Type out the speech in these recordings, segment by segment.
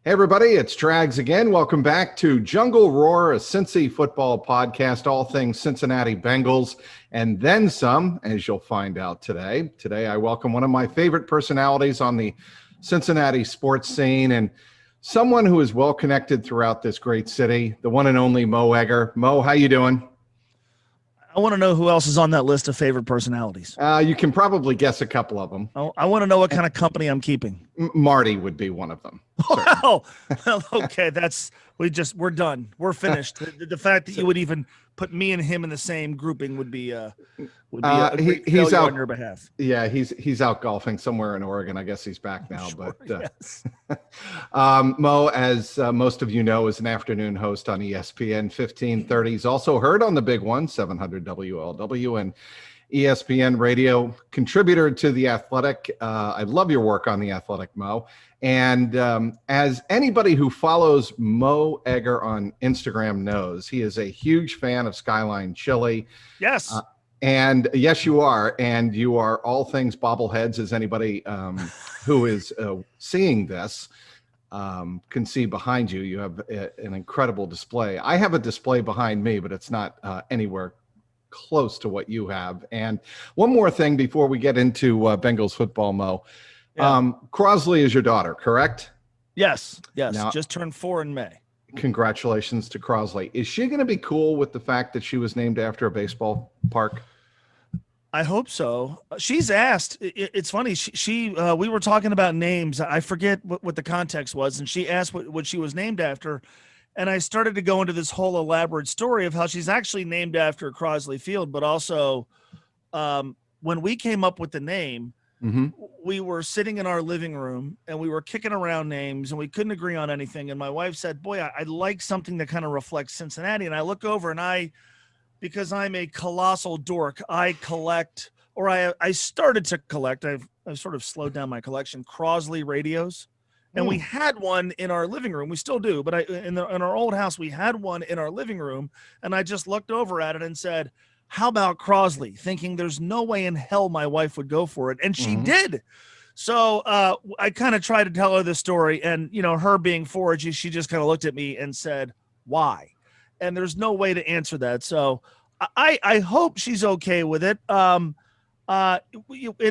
Hey everybody, it's Trags again. Welcome back to JungleRoar, a Cincy football podcast, all things Cincinnati Bengals, and then some, as you'll find out today. Today I welcome one of my favorite personalities on the Cincinnati sports scene and someone who is well connected throughout this great city, the one and only Mo Egger. Mo, how you doing? I want to know who else is on that list of favorite personalities. You can probably guess a couple of them. I want to know what kind of company I'm keeping. Marty would be one of them. Oh, okay. We're done. We're finished. The fact that you would even put me and him in the same grouping would be a great failure on your behalf. Yeah, he's out golfing somewhere in Oregon. I guess he's back now. Sure, but yes. Mo, as most of you know, is an afternoon host on ESPN 1530. He's also heard on the big one, 700 WLW, and ESPN radio, contributor to The Athletic. I love your work on The Athletic, Mo. And as anybody who follows Mo Egger on Instagram knows, he is a huge fan of Skyline Chili. Yes. And yes, you are. And you are all things bobbleheads, as anybody who is seeing this can see behind you. You have an incredible display. I have a display behind me, but it's not anywhere close to what you have. And one more thing before we get into Bengals football, Mo. Yeah. Crosley is your daughter, correct? Yes. Now, just turned 4 in May. Congratulations to Crosley. Is she going to be cool with the fact that she was named after a baseball park? I hope so. She's asked. It's funny. We were talking about names. I forget what the context was, and she asked what she was named after. And I started to go into this whole elaborate story of how she's actually named after Crosley Field, but also when we came up with the name, we were sitting in our living room and we were kicking around names and we couldn't agree on anything. And my wife said, boy, I'd like something that kind of reflects Cincinnati. And I look over and because I'm a colossal dork, I collect, or I started to collect, I've sort of slowed down my collection, Crosley radios. And we had one in our living room. We still do, but in our old house, we had one in our living room. And I just looked over at it and said, how about Crosley? Thinking there's no way in hell my wife would go for it. And she did. So I kind of tried to tell her this story. And, her being 4, she just kind of looked at me and said, why? And there's no way to answer that. So I hope she's okay with it. In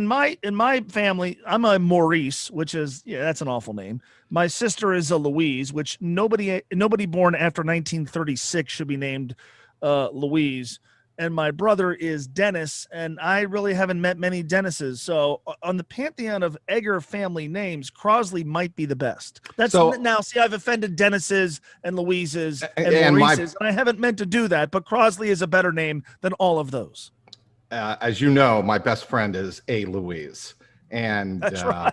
my family, I'm a Maurice, which is, that's an awful name. My sister is a Louise, which nobody born after 1936 should be named Louise. And my brother is Dennis, and I really haven't met many Dennises. So on the pantheon of Egger family names, Crosley might be the best. Now, see, I've offended Dennises and Louises and Maurices, and I haven't meant to do that, but Crosley is a better name than all of those. As you know, my best friend is a Louise. And that's right.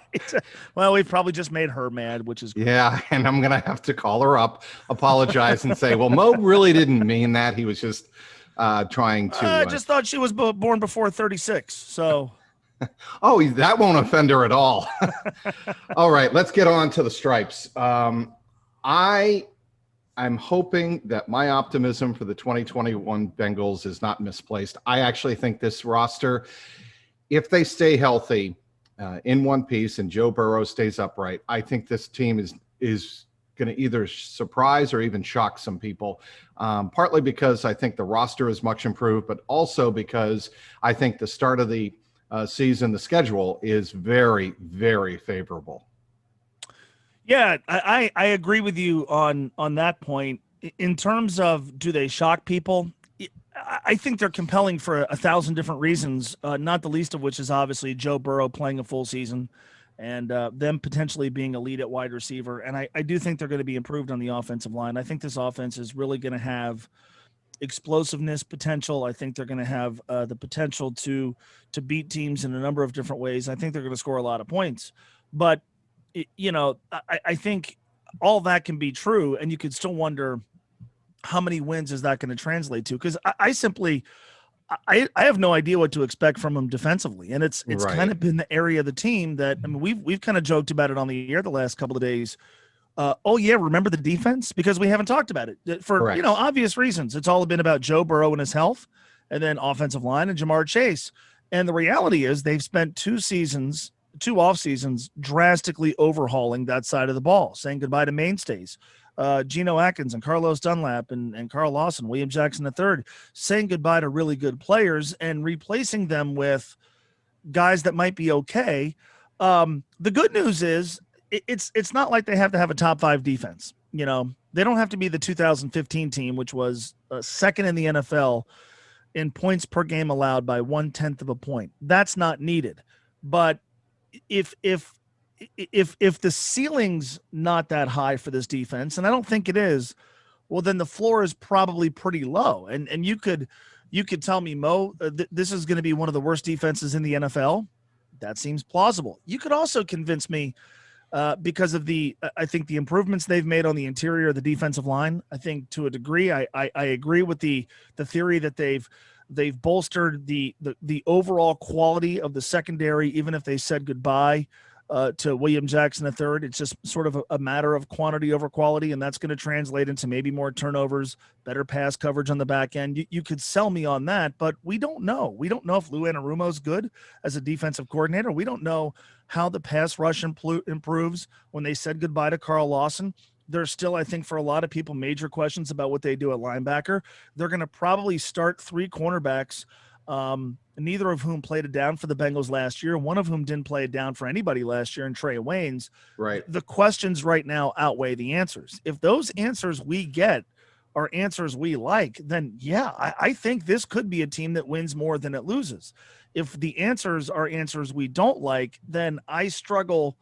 Well, we've probably just made her mad, which is great. Yeah, and I'm going to have to call her up, apologize, and say, well, Mo really didn't mean that. He was just trying to. I just thought she was born before 36. So. Oh, that won't offend her at all. All right, let's get on to the stripes. I'm hoping that my optimism for the 2021 Bengals is not misplaced. I actually think this roster, if they stay healthy in one piece and Joe Burrow stays upright, I think this team is going to either surprise or even shock some people, partly because I think the roster is much improved, but also because I think the start of the season, the schedule is very, very favorable. Yeah, I agree with you on that point. In terms of do they shock people, I think they're compelling for 1,000 different reasons, not the least of which is obviously Joe Burrow playing a full season and them potentially being a lead at wide receiver. And I do think they're going to be improved on the offensive line. I think this offense is really going to have explosiveness potential. I think they're going to have the potential to beat teams in a number of different ways. I think they're going to score a lot of points. But, I think all that can be true, and you could still wonder how many wins is that going to translate to? Because I have no idea what to expect from them defensively, and it's right. Kind of been the area of the team that we've kind of joked about it on the air the last couple of days. Remember the defense? Because we haven't talked about it for Correct. Obvious reasons. It's all been about Joe Burrow and his health, and then offensive line and Jamar Chase. And the reality is they've spent 2 seasons two off seasons drastically overhauling that side of the ball, saying goodbye to mainstays. Geno Atkins and Carlos Dunlap and Carl Lawson, William Jackson III, saying goodbye to really good players and replacing them with guys that might be okay. The good news is it's not like they have to have a top 5 defense. They don't have to be the 2015 team, which was second in the NFL in points per game allowed by 1/10 of a point. That's not needed. But if the ceiling's not that high for this defense, and I don't think it is, well, then the floor is probably pretty low. And you could tell me, Mo, this is going to be one of the worst defenses in the NFL. That seems plausible. You could also convince me because of I think the improvements they've made on the interior of the defensive line. I think to a degree, I agree with the theory that they've bolstered the overall quality of the secondary, even if they said goodbye to William Jackson III. It's just sort of a matter of quantity over quality, and that's going to translate into maybe more turnovers, better pass coverage on the back end. You could sell me on that, but we don't know. We don't know if Lou Anarumo's good as a defensive coordinator. We don't know how the pass rush improves when they said goodbye to Carl Lawson. There's still, I think, for a lot of people, major questions about what they do at linebacker. They're going to probably start 3 cornerbacks, neither of whom played it down for the Bengals last year, one of whom didn't play it down for anybody last year, in Trey Waynes. Right. The questions right now outweigh the answers. If those answers we get are answers we like, then yeah, I think this could be a team that wins more than it loses. If the answers are answers we don't like, then I struggle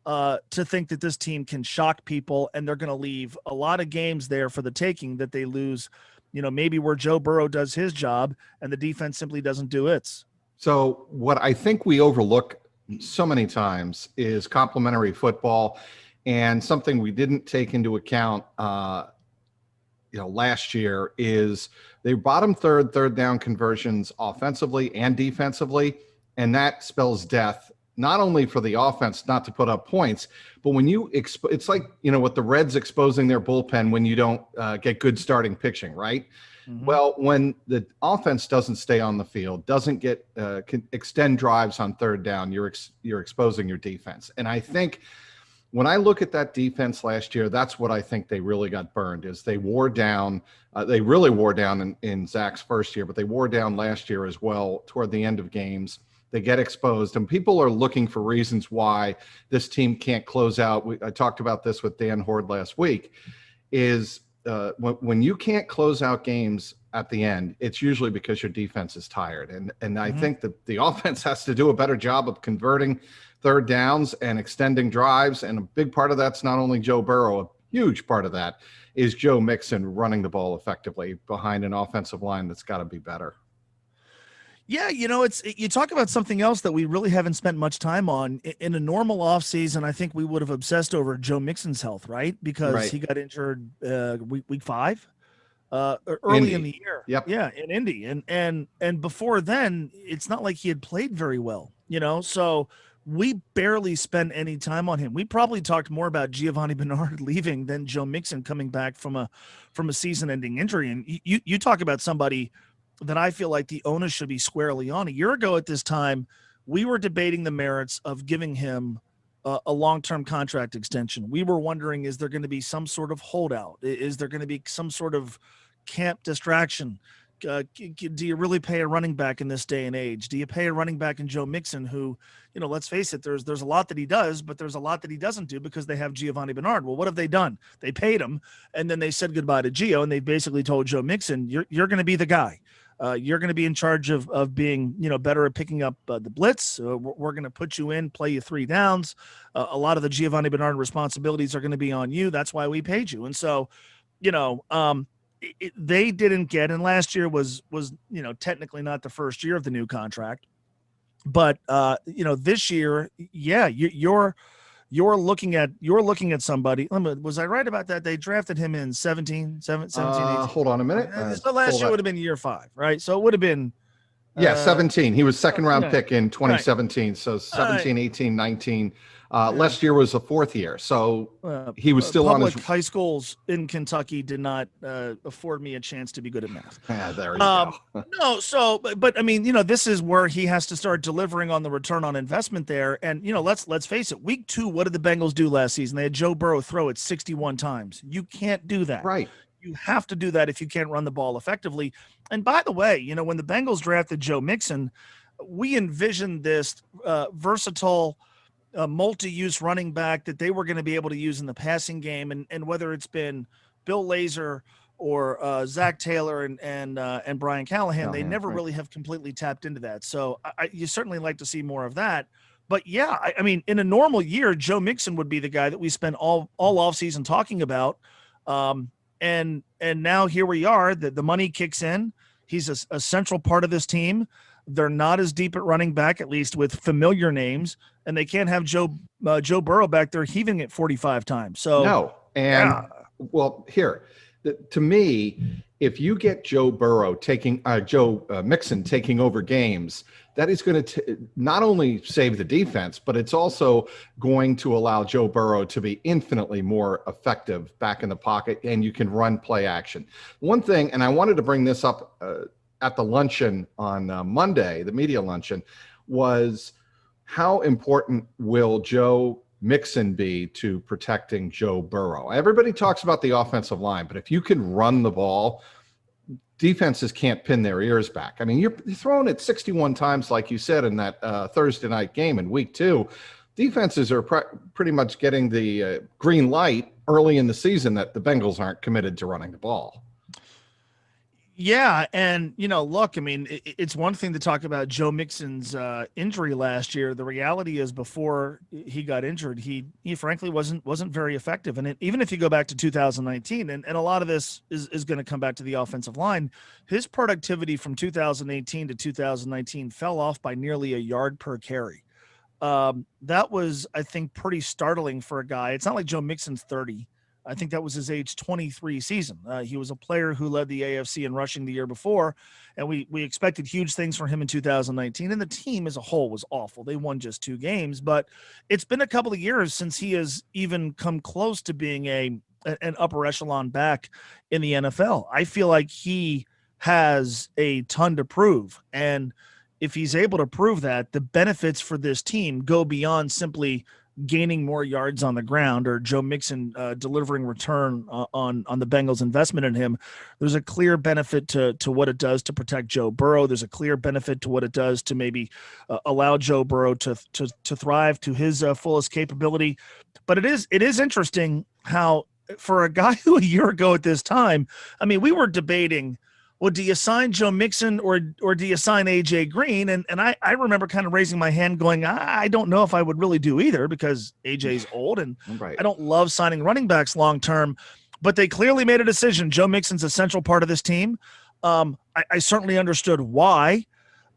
to think that this team can shock people, and they're going to leave a lot of games there for the taking that they lose, maybe where Joe Burrow does his job and the defense simply doesn't do its. So what I think we overlook so many times is complementary football, and something we didn't take into account last year is they bottom third down conversions offensively and defensively, and that spells death not only for the offense not to put up points, but when it's like, with the Reds exposing their bullpen when you don't get good starting pitching, right? Mm-hmm. Well, when the offense doesn't stay on the field, doesn't get extend drives on third down, you're exposing your defense. And I think when I look at that defense last year, that's what I think they really got burned, is they wore down. They really wore down in Zach's first year, but they wore down last year as well toward the end of games. They get exposed, and people are looking for reasons why this team can't close out. I talked about this with Dan Horde last week, is when you can't close out games at the end, it's usually because your defense is tired. And I think that the offense has to do a better job of converting third downs and extending drives. And a big part of that's not only Joe Burrow, a huge part of that is Joe Mixon running the ball effectively behind an offensive line that's got to be better. Yeah, you talk about something else that we really haven't spent much time on. In a normal offseason, I think we would have obsessed over Joe Mixon's health, right? Because he got injured week 5, early in the year. Yep. Yeah, in Indy. And before then, it's not like he had played very well, so we barely spent any time on him. We probably talked more about Giovanni Bernard leaving than Joe Mixon coming back from a season-ending injury. And you talk about somebody that I feel like the onus should be squarely on. A year ago at this time, we were debating the merits of giving him a long-term contract extension. We were wondering, is there going to be some sort of holdout? Is there going to be some sort of camp distraction? Do you really pay a running back in this day and age? Do you pay a running back in Joe Mixon, who, let's face it, there's a lot that he does, but there's a lot that he doesn't do because they have Giovanni Bernard. Well, what have they done? They paid him, and then they said goodbye to Gio, and they basically told Joe Mixon, you're going to be the guy. You're going to be in charge of being, better at picking up the blitz. We're going to put you in, play you 3 downs. A lot of the Giovanni Bernard responsibilities are going to be on you. That's why we paid you. And so, they didn't get, and last year was technically not the first year of the new contract, but this year, yeah, you're looking at somebody. Was I right about that? They drafted him in 17, 18. Hold on a minute. So last year would have been year 5, right? So it would have been 17. He was second round pick in 2017. Right. So 17, 18, 19. Last year was the fourth year, so he was still on his high schools in Kentucky did not afford me a chance to be good at math. Yeah, there you go. No, so but I mean, this is where he has to start delivering on the return on investment there. And let's face it, week 2, what did the Bengals do last season? They had Joe Burrow throw it 61 times. You can't do that. Right. You have to do that if you can't run the ball effectively. And by the way, when the Bengals drafted Joe Mixon, we envisioned this versatile multi-use running back that they were going to be able to use in the passing game. And whether it's been Bill Lazor or Zach Taylor and Brian Callahan, they never really have completely tapped into that. So you certainly like to see more of that. But yeah, I mean, in a normal year, Joe Mixon would be the guy that we spend all offseason talking about. And now here we are, the money kicks in. He's a central part of this team. They're not as deep at running back, at least with familiar names, and they can't have Joe Burrow back there heaving it 45 times. So no. And well, here, to me, if you get Joe Mixon taking over games, that is going to not only save the defense, but it's also going to allow Joe Burrow to be infinitely more effective back in the pocket, and you can run play action. One thing, and I wanted to bring this up at the luncheon on Monday, the media luncheon, was how important will Joe Mixon be to protecting Joe Burrow? Everybody talks about the offensive line, but if you can run the ball, defenses can't pin their ears back. I mean, you're throwing it 61 times, like you said, in that Thursday night game in week 2. Defenses are pretty much getting the green light early in the season that the Bengals aren't committed to running the ball. Yeah, and look, I mean, it's one thing to talk about Joe Mixon's injury last year. The reality is, before he got injured, he frankly wasn't very effective. And even if you go back to 2019, and a lot of this is going to come back to the offensive line, his productivity from 2018 to 2019 fell off by nearly a yard per carry. That was, I think, pretty startling for a guy. It's not like Joe Mixon's 30. I think that was his age 23 season. He was a player who led the AFC in rushing the year before, and we expected huge things from him in 2019, and the team as a whole was awful. They won just 2 games, but it's been a couple of years since he has even come close to being an upper echelon back in the NFL. I feel like he has a ton to prove, and if he's able to prove that, the benefits for this team go beyond simply gaining more yards on the ground or Joe Mixon delivering return on the Bengals investment in him. There's a clear benefit to what it does to protect Joe Burrow. There's a clear benefit to what it does to maybe allow Joe Burrow to thrive to his fullest capability. But it is interesting how, for a guy who a year ago at this time, I mean, we were debating, well, do you sign Joe Mixon or do you sign A.J. Green? And I remember kind of raising my hand going, I don't know if I would really do either, because A.J.'s old and right. I don't love signing running backs long term. But they clearly made a decision. Joe Mixon's a central part of this team. I certainly understood why.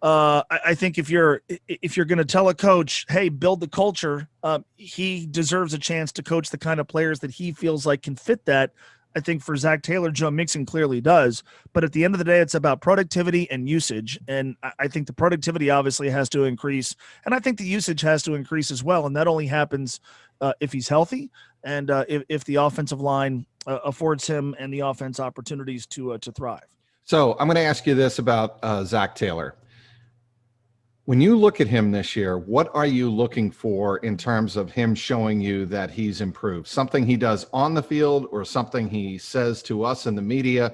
I think if you're going to tell a coach, hey, build the culture, he deserves a chance to coach the kind of players that he feels like can fit that. I think for Zach Taylor, Joe Mixon clearly does. But at the end of the day, it's about productivity and usage. And I think the productivity obviously has to increase. And I think the usage has to increase as well. And that only happens if he's healthy and if the offensive line affords him and the offense opportunities to thrive. So I'm going to ask you this about Zach Taylor. When you look at him this year, what are you looking for in terms of him showing you that he's improved? Something he does on the field or something he says to us in the media?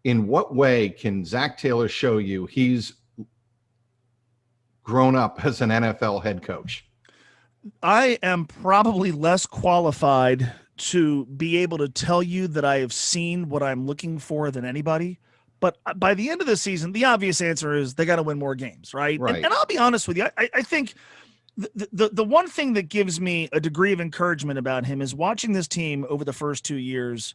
In what way can Zach Taylor show you he's grown up as an NFL head coach? I am probably less qualified to be able to tell you that I have seen what I'm looking for than anybody. But by the end of the season, the obvious answer is they got to win more games, right? And I'll be honest with you. I think the one thing that gives me a degree of encouragement about him is watching this team over the first 2 years.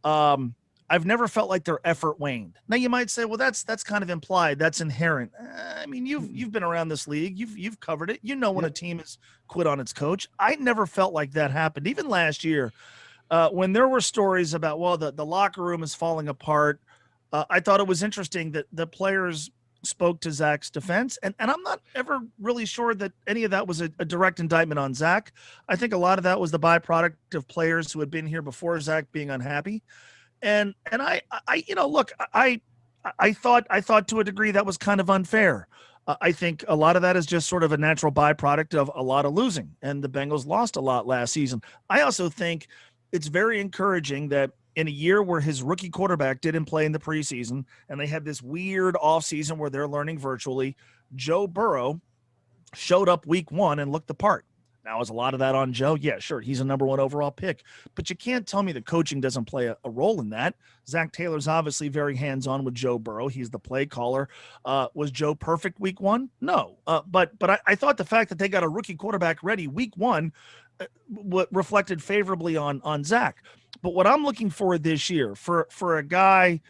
I've never felt like their effort waned. Now you might say, well, that's kind of implied. That's inherent. I mean, you've been around this league. You've covered it. You know when a team has quit on its coach. I never felt like that happened. Even last year, when there were stories about, well, the locker room is falling apart. I thought it was interesting that the players spoke to Zach's defense. And I'm not ever really sure that any of that was a direct indictment on Zach. I think a lot of that was the byproduct of players who had been here before Zach being unhappy. And I look, I thought to a degree that was kind of unfair. I think a lot of that is just sort of a natural byproduct of a lot of losing, and the Bengals lost a lot last season. I also think it's very encouraging that in a year where his rookie quarterback didn't play in the preseason and they had this weird offseason where they're learning virtually, Joe Burrow showed up week 1 and looked the part. Now, is a lot of that on Joe? Yeah, sure. He's a number 1 overall pick. But you can't tell me the coaching doesn't play a role in that. Zach Taylor's obviously very hands-on with Joe Burrow. He's the play caller. Was Joe perfect week 1? No. But I thought the fact that they got a rookie quarterback ready week 1 reflected favorably on Zach. But what I'm looking for this year, for a guy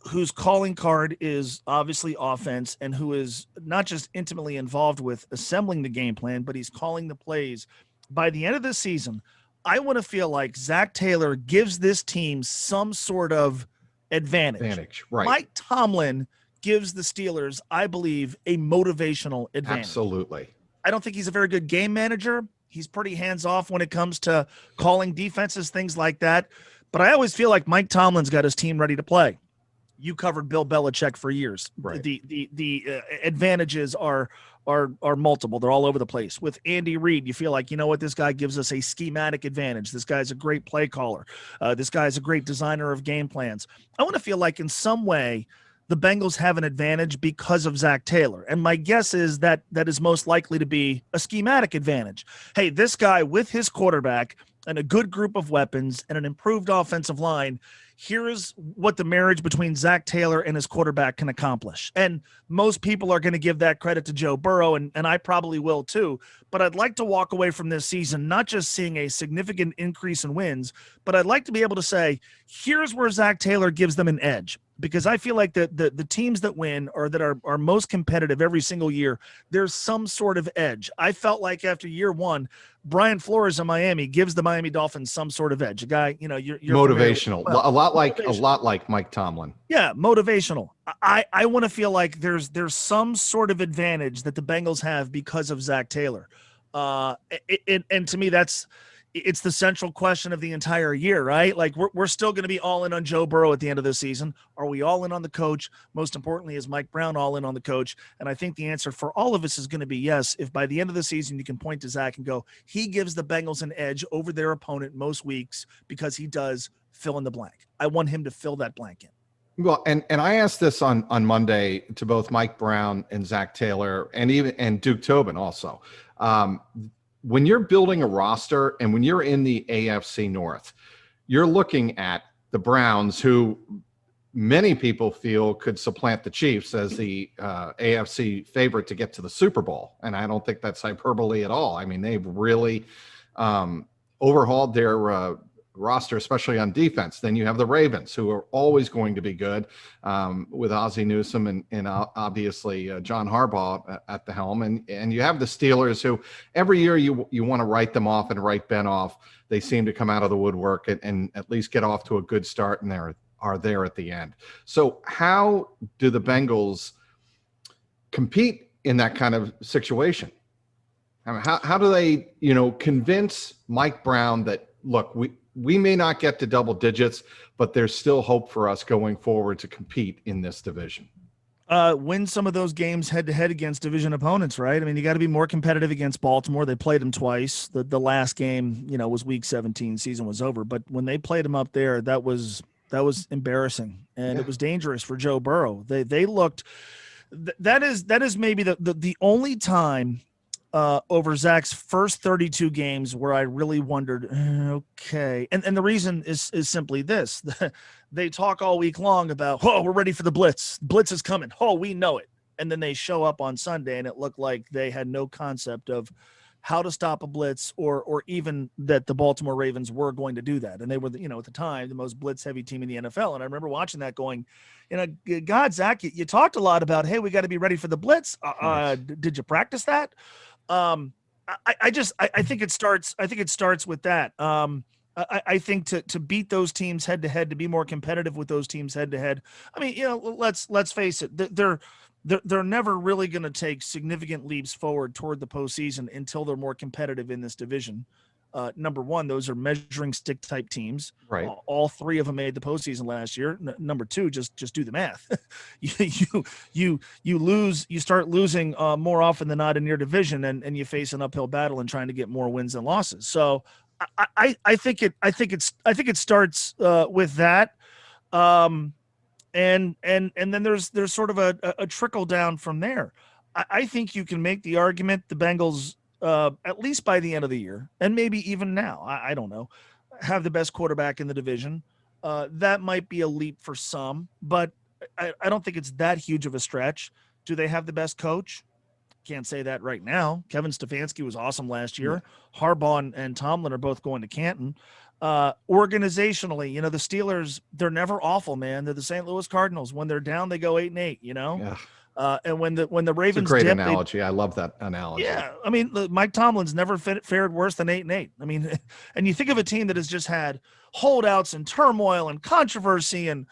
whose calling card is obviously offense and who is not just intimately involved with assembling the game plan, but he's calling the plays. By the end of the season, I want to feel like Zach Taylor gives this team some sort of advantage. Right. Mike Tomlin gives the Steelers, I believe, a motivational advantage. Absolutely. I don't think he's a very good game manager. He's pretty hands-off when it comes to calling defenses, things like that. But I always feel like Mike Tomlin's got his team ready to play. You covered Bill Belichick for years. Right. The advantages are multiple. They're all over the place. With Andy Reid, you feel like, you know what, this guy gives us a schematic advantage. This guy's a great play caller. This guy's a great designer of game plans. I want to feel like in some way the Bengals have an advantage because of Zach Taylor. And my guess is that is most likely to be a schematic advantage. Hey, this guy with his quarterback and a good group of weapons and an improved offensive line, here is what the marriage between Zach Taylor and his quarterback can accomplish. And most people are going to give that credit to Joe Burrow, and I probably will too. But I'd like to walk away from this season not just seeing a significant increase in wins, but I'd like to be able to say, here's where Zach Taylor gives them an edge. Because I feel like the teams that win or that are most competitive every single year, there's some sort of edge. I felt like after year 1, Brian Flores in Miami gives the Miami Dolphins some sort of edge. A guy, you're motivational, well, a lot like Mike Tomlin. Yeah, motivational. I want to feel like there's some sort of advantage that the Bengals have because of Zach Taylor. And to me, it's the central question of the entire year, right? Like we're still going to be all in on Joe Burrow at the end of the season. Are we all in on the coach? Most importantly, is Mike Brown all in on the coach? And I think the answer for all of us is going to be yes. If by the end of the season, you can point to Zach and go, he gives the Bengals an edge over their opponent most weeks because he does fill in the blank. I want him to fill that blank in. Well, and I asked this on Monday to both Mike Brown and Zach Taylor and Duke Tobin also. When you're building a roster and when you're in the AFC North, you're looking at the Browns, who many people feel could supplant the Chiefs as the AFC favorite to get to the Super Bowl. And I don't think that's hyperbole at all. I mean, they've really overhauled their roster, especially on defense. Then you have the Ravens, who are always going to be good with Ozzie Newsome and obviously John Harbaugh at the helm. And you have the Steelers, who every year you want to write them off and write Ben off. They seem to come out of the woodwork and at least get off to a good start, and are there at the end. So how do the Bengals compete in that kind of situation? I mean, how do they, convince Mike Brown that, look, we may not get to double digits, but there's still hope for us going forward to compete in this division? Win some of those games head-to-head against division opponents, right? I mean, you got to be more competitive against Baltimore. They played them twice. The last game, was week 17, season was over. But when they played them up there, that was embarrassing, and It was dangerous for Joe Burrow. They looked that is maybe the only time over Zach's first 32 games where I really wondered, okay. And the reason is simply this. They talk all week long about, we're ready for the blitz. Blitz is coming. We know it. And then they show up on Sunday and it looked like they had no concept of how to stop a blitz or even that the Baltimore Ravens were going to do that. And they were, at the time, the most blitz heavy team in the NFL. And I remember watching that going, God, Zach, you talked a lot about, hey, we got to be ready for the blitz. Did you practice that? I think it starts with that. I think to beat those teams head to head, to be more competitive with those teams head to head. I mean, let's face it, they're never really going to take significant leaps forward toward the postseason until they're more competitive in this division. Number one, those are measuring stick type teams. Right. All three of them made the postseason last year. Number two, just do the math. you start losing more often than not in your division, and you face an uphill battle and trying to get more wins than losses. So I think it starts with that. And then there's sort of a trickle down from there. I think you can make the argument the Bengals, at least by the end of the year, and maybe even now, I don't know, have the best quarterback in the division. That might be a leap for some, but I don't think it's that huge of a stretch. Do they have the best coach? Can't say that right now. Kevin Stefanski was awesome last year. Yeah. Harbaugh and Tomlin are both going to Canton. Organizationally, the Steelers, they're never awful, man. They're the St. Louis Cardinals. When they're down, they go 8-8, Yeah. And when the Ravens it's a great analogy. I love that analogy. Yeah. I mean, Mike Tomlin's never fared worse than 8-8. I mean, and you think of a team that has just had holdouts and turmoil and controversy and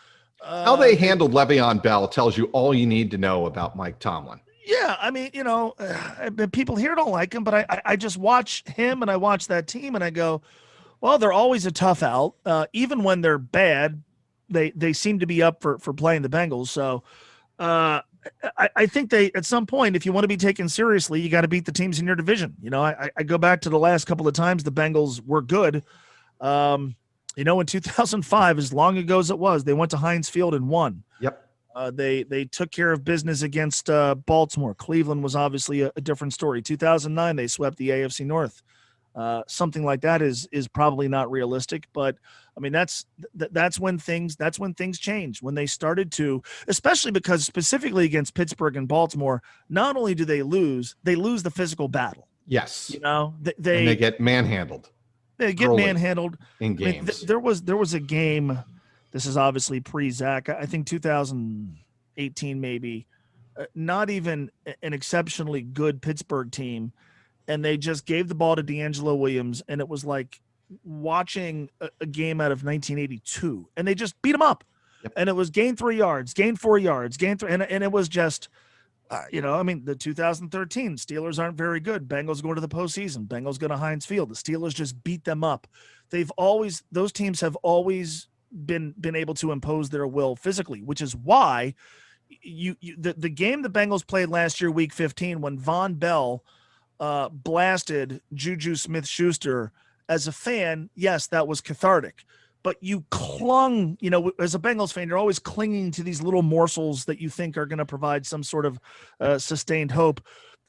how they handled Le'Veon Bell tells you all you need to know about Mike Tomlin. Yeah, I mean, people here don't like him, but I just watch him and I watch that team and I go, well, they're always a tough out. Even when they're bad, they seem to be up for playing the Bengals. So I think at some point, if you want to be taken seriously, you got to beat the teams in your division. I go back to the last couple of times the Bengals were good. In 2005, as long ago as it was, they went to Heinz Field and won. Yep. They took care of business against Baltimore. Cleveland was obviously a different story. 2009, they swept the AFC North. Something like that is probably not realistic, but I mean that's when things change, when they started to, especially because specifically against Pittsburgh and Baltimore, not only do they lose the physical battle. Yes. They get manhandled. They get manhandled in games. I mean, there was a game. This is obviously pre-Zach. I think 2018 maybe. Not even an exceptionally good Pittsburgh team, and they just gave the ball to D'Angelo Williams, and it was like watching a game out of 1982, and they just beat them up. Yep. And it was gain 3 yards, gain 4 yards, gain 3, and it was just, I mean, the 2013 Steelers aren't very good. Bengals go to the postseason. Bengals go to Heinz Field. The Steelers just beat them up. Those teams have always been able to impose their will physically, which is why the game the Bengals played last year, week 15, when Von Bell blasted Juju Smith-Schuster, as a fan, yes, that was cathartic, but you clung, as a Bengals fan, you're always clinging to these little morsels that you think are going to provide some sort of sustained hope.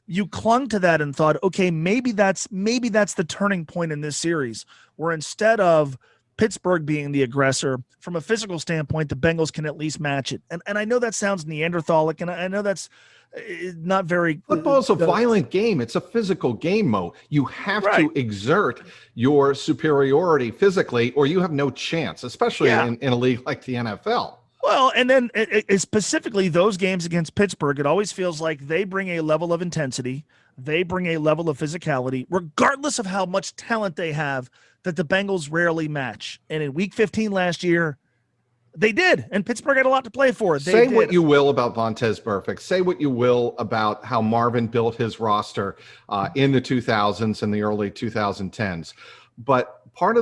You clung to that and thought, okay, maybe that's the turning point in this series, where instead of Pittsburgh being the aggressor, from a physical standpoint, the Bengals can at least match it. And I know that sounds Neanderthalic, and I know that's not very. Football's a violent game. It's a physical game, Mo. You have to exert your superiority physically, or you have no chance, especially in a league like the NFL. Well, and then specifically those games against Pittsburgh, it always feels like they bring a level of intensity. They bring a level of physicality, regardless of how much talent they have, that the Bengals rarely match. And in week 15 last year, they did. And Pittsburgh had a lot to play for. Say what you will about Vontaze Burfict. Say what you will about how Marvin built his roster in the 2000s and the early 2010s. But part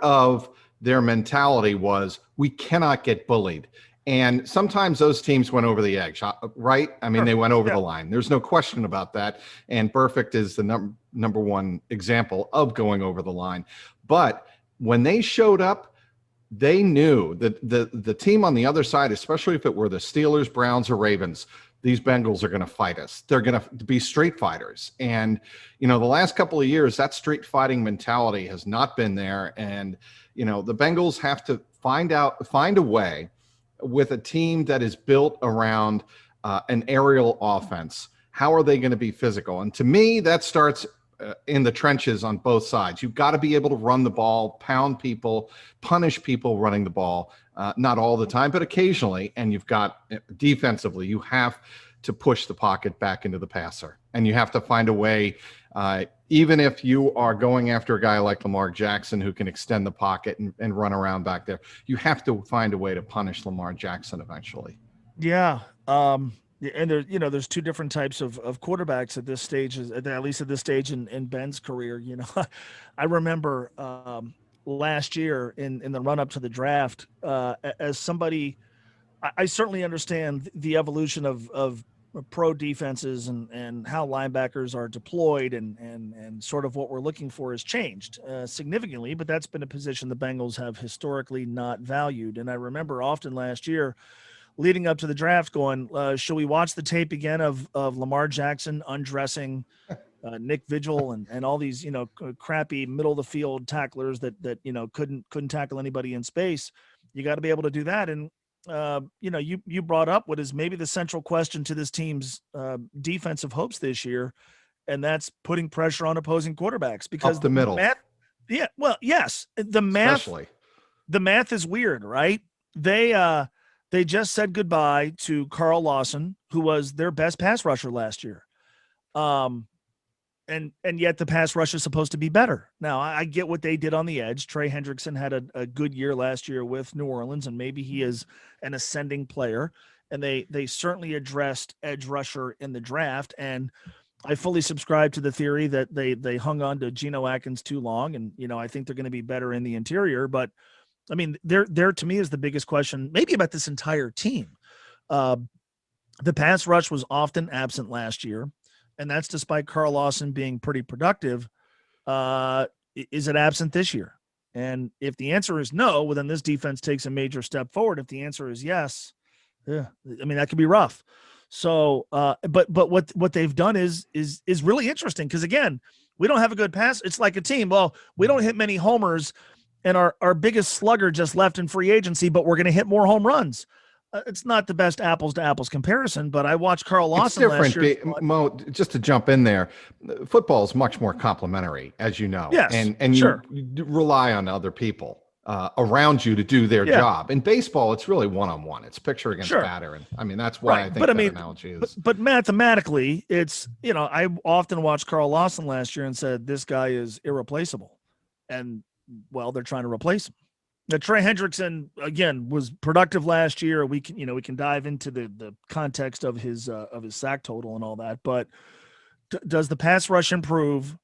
of their mentality was, we cannot get bullied. And sometimes those teams went over the edge, right? I mean, they went over the line. There's no question about that. And Burfict is the number one example of going over the line. But when they showed up, they knew that the team on the other side, especially if it were the Steelers, Browns, or Ravens, these Bengals are going to fight us. They're going to be street fighters. And, the last couple of years, that street fighting mentality has not been there. And, the Bengals have to find a way with a team that is built around an aerial offense. How are they going to be physical? And to me, that starts in the trenches on both sides. You've got to be able to run the ball, pound people, punish people running the ball, not all the time, but occasionally. And you've got defensively, you have to push the pocket back into the passer. And you have to find a way, even if you are going after a guy like Lamar Jackson who can extend the pocket and run around back there, you have to find a way to punish Lamar Jackson eventually. Yeah. And there's two different types of quarterbacks at this stage, at least at this stage in Ben's career. I remember last year in the run up to the draft, as somebody, I certainly understand the evolution of pro defenses and how linebackers are deployed and sort of what we're looking for has changed significantly, but that's been a position the Bengals have historically not valued. And I remember often last year, leading up to the draft, going, should we watch the tape again of Lamar Jackson undressing Nick Vigil and all these, crappy middle of the field tacklers that couldn't tackle anybody in space? You got to be able to do that. And, you brought up what is maybe the central question to this team's defensive hopes this year, and that's putting pressure on opposing quarterbacks because up the middle. Yes. The math is weird, right? They just said goodbye to Carl Lawson, who was their best pass rusher last year. And yet the pass rush is supposed to be better. Now, I get what they did on the edge. Trey Hendrickson had a good year last year with New Orleans, and maybe he is an ascending player. And they certainly addressed edge rusher in the draft. And I fully subscribe to the theory that they hung on to Geno Atkins too long. And, I think they're going to be better in the interior. But, I mean, there to me is the biggest question, maybe about this entire team. The pass rush was often absent last year, and that's despite Carl Lawson being pretty productive. Is it absent this year? And if the answer is no, well, then this defense takes a major step forward. If the answer is yes, that could be rough. So, but what they've done is really interesting because, again, we don't have a good pass. It's like a team. Well, we don't hit many homers, and our biggest slugger just left in free agency, but we're going to hit more home runs. It's not the best apples to apples comparison, but I watched Carl Lawson last year. Mo, just to jump in there, football is much more complimentary, as you know. Yes, and sure. You rely on other people around you to do their job. In baseball, it's really one-on-one. It's pitcher against batter. And that's why I think that analogy is. But mathematically, it's, I often watched Carl Lawson last year and said, this guy is irreplaceable. And, well, they're trying to replace him. Now, Trey Hendrickson, again, was productive last year. We can dive into the context of his sack total and all that. But does the pass rush improve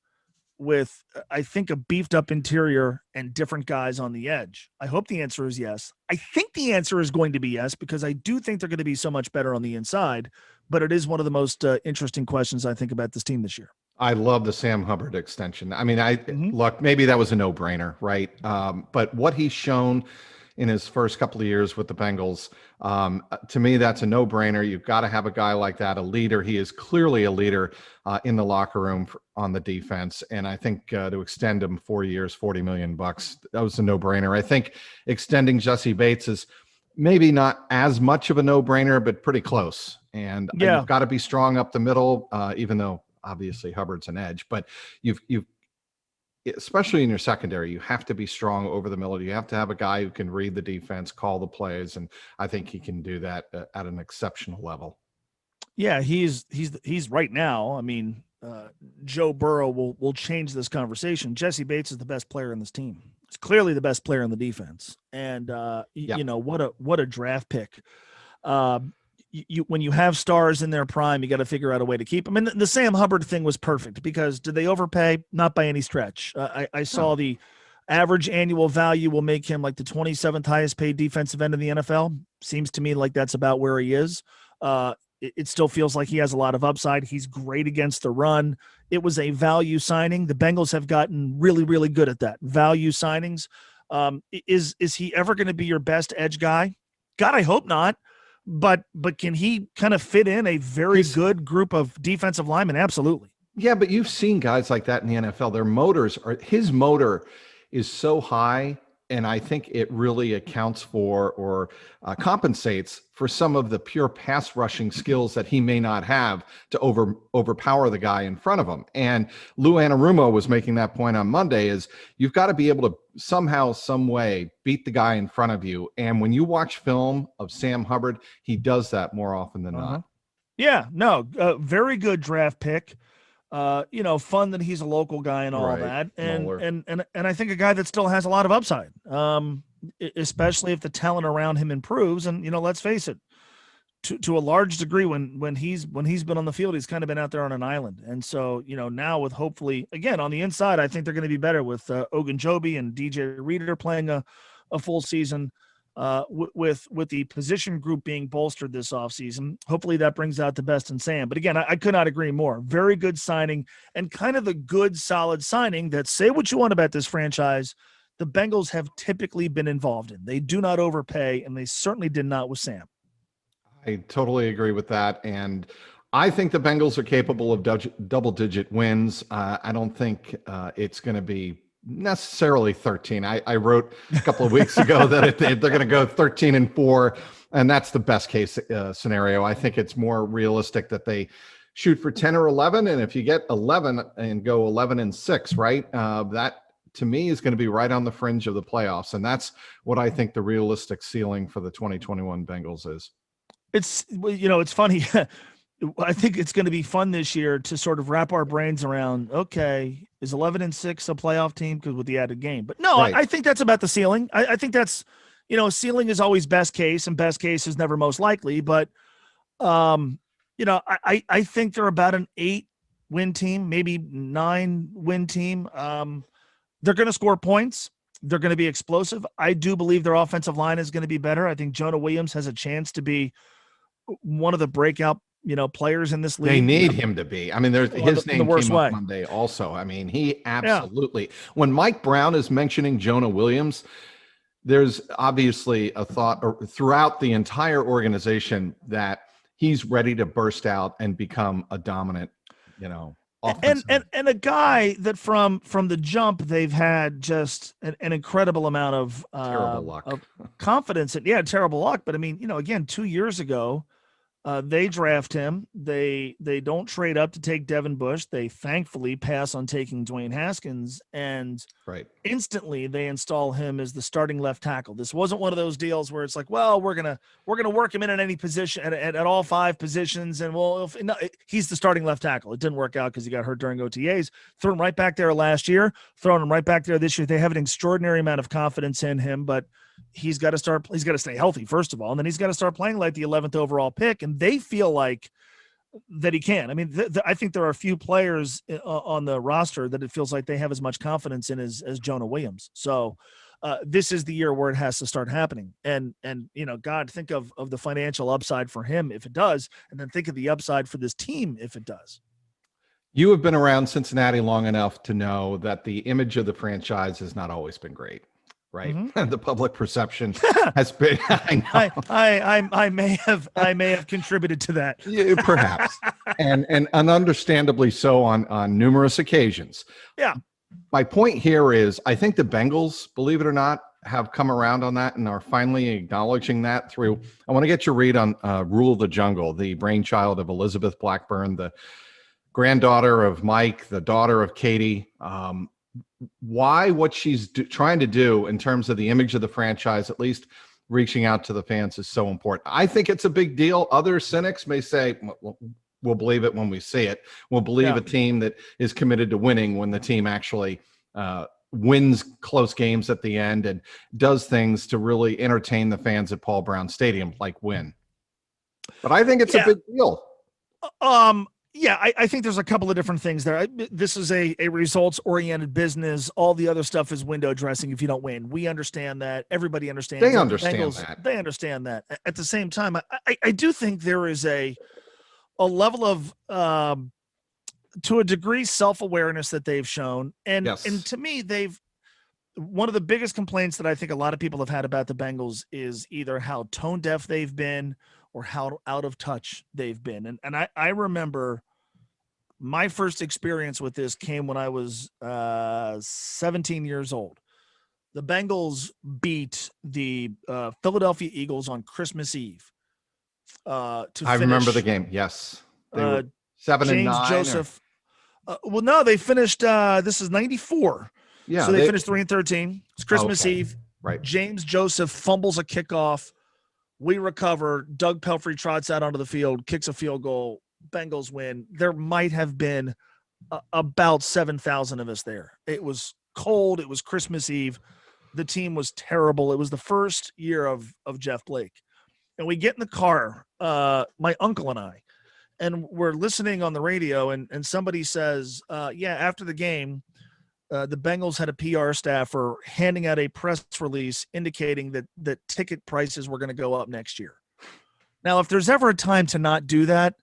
with, I think, a beefed up interior and different guys on the edge? I hope the answer is yes. I think the answer is going to be yes, because I do think they're going to be so much better on the inside. But it is one of the most interesting questions I think about this team this year. I love the Sam Hubbard extension. I mean, look, maybe that was a no-brainer, right? But what he's shown in his first couple of years with the Bengals, to me, that's a no-brainer. You've got to have a guy like that, a leader. He is clearly a leader in the locker room on the defense. And I think to extend him 4 years, $40 million, that was a no-brainer. I think extending Jesse Bates is maybe not as much of a no-brainer, but pretty close. And you've got to be strong up the middle, even though obviously Hubbard's an edge, but you've especially in your secondary, you have to be strong over the middle. You have to have a guy who can read the defense, call the plays, and I think he can do that at an exceptional level. Yeah, he's right now. I mean, Joe Burrow will change this conversation. Jesse Bates is the best player in this team. He's clearly the best player in the defense, and what a draft pick. When you have stars in their prime, you got to figure out a way to keep them. And the Sam Hubbard thing was perfect because did they overpay? Not by any stretch. I saw the average annual value will make him like the 27th highest paid defensive end in the NFL. Seems to me like that's about where he is. It still feels like he has a lot of upside. He's great against the run. It was a value signing. The Bengals have gotten really, really good at that. Value signings. Is he ever going to be your best edge guy? God, I hope not. But can he kind of fit in a very good group of defensive linemen? Absolutely. Yeah, but you've seen guys like that in the NFL. His motor is so high, and I think it really accounts for or compensates for some of the pure pass rushing skills that he may not have to overpower the guy in front of him. And Lou Anarumo was making that point on Monday is you've got to be able to somehow, some way beat the guy in front of you. And when you watch film of Sam Hubbard, he does that more often than not. Yeah, no, very good draft pick. Fun that he's a local guy and all Right. that, and Moeller. and I think a guy that still has a lot of upside, especially if the talent around him improves. And let's face it, to a large degree, when he's been on the field, he's kind of been out there on an island. And so now with hopefully again on the inside, I think they're going to be better with Ogunjobi and DJ Reader playing a full season. With the position group being bolstered this offseason. Hopefully that brings out the best in Sam. But again, I could not agree more. Very good signing, and kind of the good, solid signing that, say what you want about this franchise, the Bengals have typically been involved in. They do not overpay, and they certainly did not with Sam. I totally agree with that. And I think the Bengals are capable of double-digit wins. I don't think it's going to be necessarily 13. I wrote a couple of weeks ago that they're going to go 13-4, and that's the best case scenario. I think it's more realistic that they shoot for 10 or 11, and if you get 11 and go 11-6, right, that to me is going to be right on the fringe of the playoffs, and that's what I think the realistic ceiling for the 2021 Bengals is. It's it's funny. I think it's going to be fun this year to sort of wrap our brains around, okay, is 11-6 a playoff team because with the added game? But no, right. I think that's about the ceiling. I think that's, ceiling is always best case, and best case is never most likely. But, I think they're about an 8-win team, maybe 9-win team. They're going to score points. They're going to be explosive. I do believe their offensive line is going to be better. I think Jonah Williams has a chance to be one of the breakout players in this league. They need him to be. I mean, his name came up Monday also. I mean, he absolutely, when Mike Brown is mentioning Jonah Williams, there's obviously a thought throughout the entire organization that he's ready to burst out and become a dominant, offensive. And a guy that from the jump, they've had just an incredible amount of terrible luck, of confidence. And terrible luck. But I mean, again, 2 years ago, they draft him. They don't trade up to take Devin Bush. They thankfully pass on taking Dwayne Haskins, and instantly they install him as the starting left tackle. This wasn't one of those deals where it's like, well, we're gonna work him in at any position at all 5 positions, and he's the starting left tackle. It didn't work out because he got hurt during OTAs. Threw him right back there last year. Throwing him right back there this year. They have an extraordinary amount of confidence in him, but he's got to stay healthy, first of all, and then he's got to start playing like the 11th overall pick, and they feel like that he can. I mean, I think there are a few players on the roster that it feels like they have as much confidence in as Jonah Williams. So this is the year where it has to start happening. And God, think of the financial upside for him if it does, and then think of the upside for this team if it does. You have been around Cincinnati long enough to know that the image of the franchise has not always been great. Right. Mm-hmm. The public perception has been, I may have contributed to that. Yeah, perhaps. and understandably so on numerous occasions. Yeah. My point here is I think the Bengals, believe it or not, have come around on that and are finally acknowledging that through. I want to get your read on Rule of the Jungle, the brainchild of Elizabeth Blackburn, the granddaughter of Mike, the daughter of Katie. Why what she's trying to do in terms of the image of the franchise, at least reaching out to the fans, is so important. I think it's a big deal. Other cynics may say, we'll believe it when we see it. We'll believe a team that is committed to winning when the team actually wins close games at the end and does things to really entertain the fans at Paul Brown Stadium, like win. But I think it's a big deal. Yeah, I think there's a couple of different things there. This is a results-oriented business. All the other stuff is window dressing if you don't win. We understand that. Everybody understands They understand that. They understand that. At the same time, I do think there is a level of, to a degree, self-awareness that they've shown. And to me, one of the biggest complaints that I think a lot of people have had about the Bengals is either how tone-deaf they've been or how out of touch they've been. And I remember my first experience with this came when I was 17 years old. The Bengals beat the Philadelphia Eagles on Christmas Eve. I remember the game. Yes. They were 7-9. Joseph. Well, no, they finished, this is 94. Yeah. So they finished 3-13. It's Christmas Eve. Right. James Joseph fumbles a kickoff, We recover. Doug Pelfrey trots out onto the field, kicks a field goal. Bengals win. There might have been about 7,000 of us there. It was cold. It was Christmas Eve. The team was terrible. It was the first year of Jeff Blake. And we get in the car, my uncle and I, and we're listening on the radio, and somebody says, after the game, the Bengals had a PR staffer handing out a press release indicating that ticket prices were going to go up next year. Now, if there's ever a time to not do that,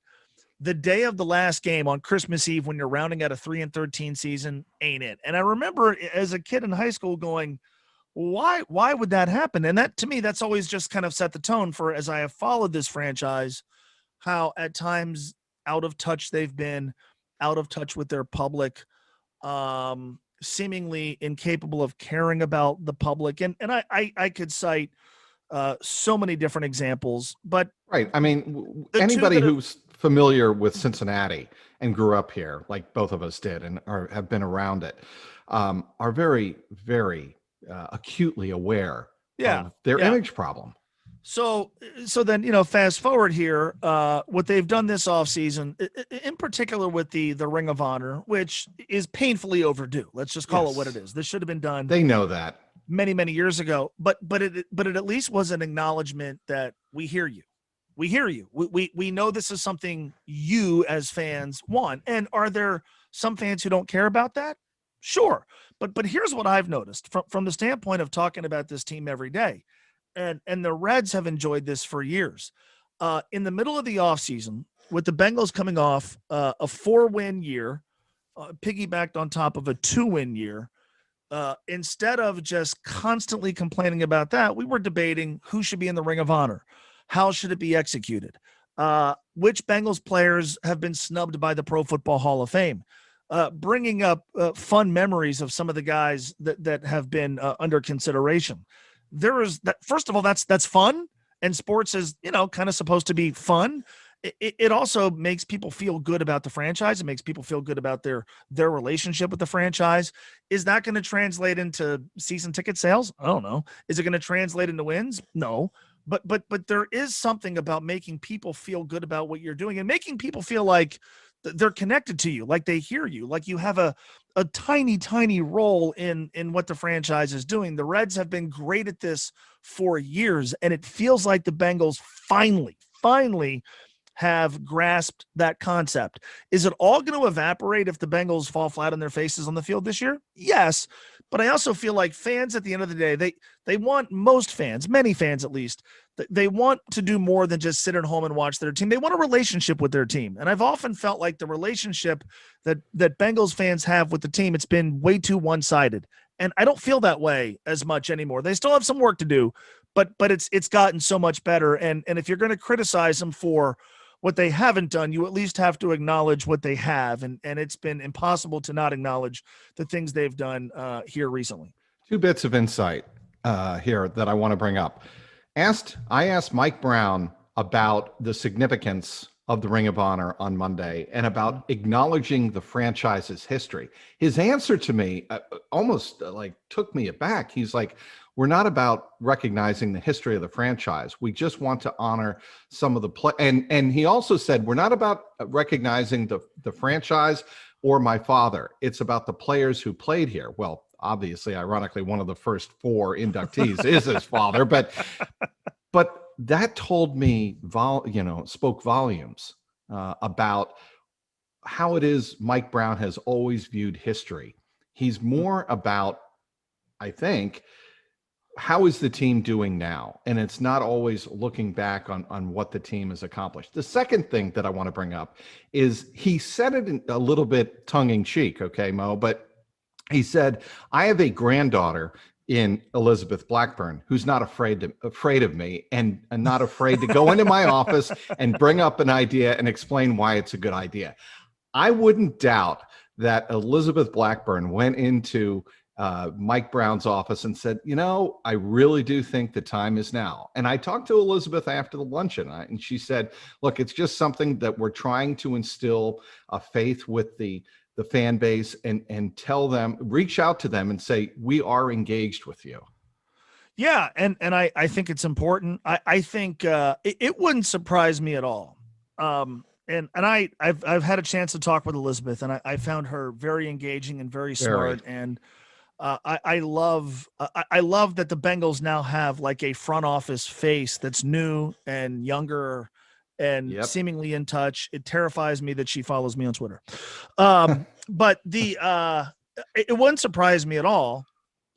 the day of the last game on Christmas Eve when you're rounding out a 3-13 season ain't it. And I remember as a kid in high school going, why would that happen? And that, to me, that's always just kind of set the tone for, as I have followed this franchise, how at times out of touch they've been, out of touch with their public, seemingly incapable of caring about the public. And I could cite so many different examples, but right. I mean, anybody who's familiar with Cincinnati and grew up here, like both of us did, and have been around it, are very, very acutely aware of their image problem. So then, fast forward here, what they've done this offseason, in particular with the Ring of Honor, which is painfully overdue. Let's just call it what it is. This should have been done. They know that many, many years ago, but it at least was an acknowledgement that we hear you. We hear you. We know this is something you as fans want. And are there some fans who don't care about that? Sure. But here's what I've noticed from the standpoint of talking about this team every day. And the Reds have enjoyed this for years. In the middle of the offseason, with the Bengals coming off a 4-win year, piggybacked on top of a 2-win year, instead of just constantly complaining about that, we were debating who should be in the Ring of Honor. How should it be executed? Which Bengals players have been snubbed by the Pro Football Hall of Fame? Bringing up fun memories of some of the guys that have been under consideration. There is that. First of all, that's fun, and sports is kind of supposed to be fun. It also makes people feel good about the franchise. It makes people feel good about their relationship with the franchise. Is that going to translate into season ticket sales? I don't know. Is it going to translate into wins? No. But there is something about making people feel good about what you're doing and making people feel like they're connected to you, like they hear you, like you have a tiny, tiny role in what the franchise is doing. The Reds have been great at this for years, and it feels like the Bengals finally have grasped that concept. Is it all going to evaporate if the Bengals fall flat on their faces on the field this year? Yes. But I also feel like fans at the end of the day, they want, most fans, many fans at least, they want to do more than just sit at home and watch their team. They want a relationship with their team. And I've often felt like the relationship that Bengals fans have with the team, it's been way too one-sided. And I don't feel that way as much anymore. They still have some work to do, but it's gotten so much better. And if you're going to criticize them for what they haven't done, you at least have to acknowledge what they have. And it's been impossible to not acknowledge the things they've done here recently. 2 bits of insight here that I want to bring up. I asked Mike Brown about the significance of the Ring of Honor on Monday and about acknowledging the franchise's history. His answer to me almost took me aback. He's like, we're not about recognizing the history of the franchise. We just want to honor some of the play. And he also said, we're not about recognizing the franchise or my father. It's about the players who played here. Well, obviously, ironically, one of the first 4 inductees is his father, but that told me, spoke volumes about how it is Mike Brown has always viewed history. He's more about, I think, how is the team doing now? And it's not always looking back on what the team has accomplished. The second thing that I want to bring up is he said it in a little bit tongue-in-cheek, okay, Mo, but he said, I have a granddaughter in Elizabeth Blackburn who's not afraid of me and not afraid to go into my office and bring up an idea and explain why it's a good idea. I wouldn't doubt that Elizabeth Blackburn went into Mike Brown's office and said, I really do think the time is now. And I talked to Elizabeth after the luncheon, and she said, look, it's just something that we're trying to instill a faith with the fan base and tell them, reach out to them and say, we are engaged with you. Yeah, and I think it's important. I think it wouldn't surprise me at all. I've had a chance to talk with Elizabeth, and I found her very engaging and very Very. smart. And I love that the Bengals now have like a front office face that's new and younger and Yep. seemingly in touch. It terrifies me that she follows me on Twitter. But it wouldn't surprise me at all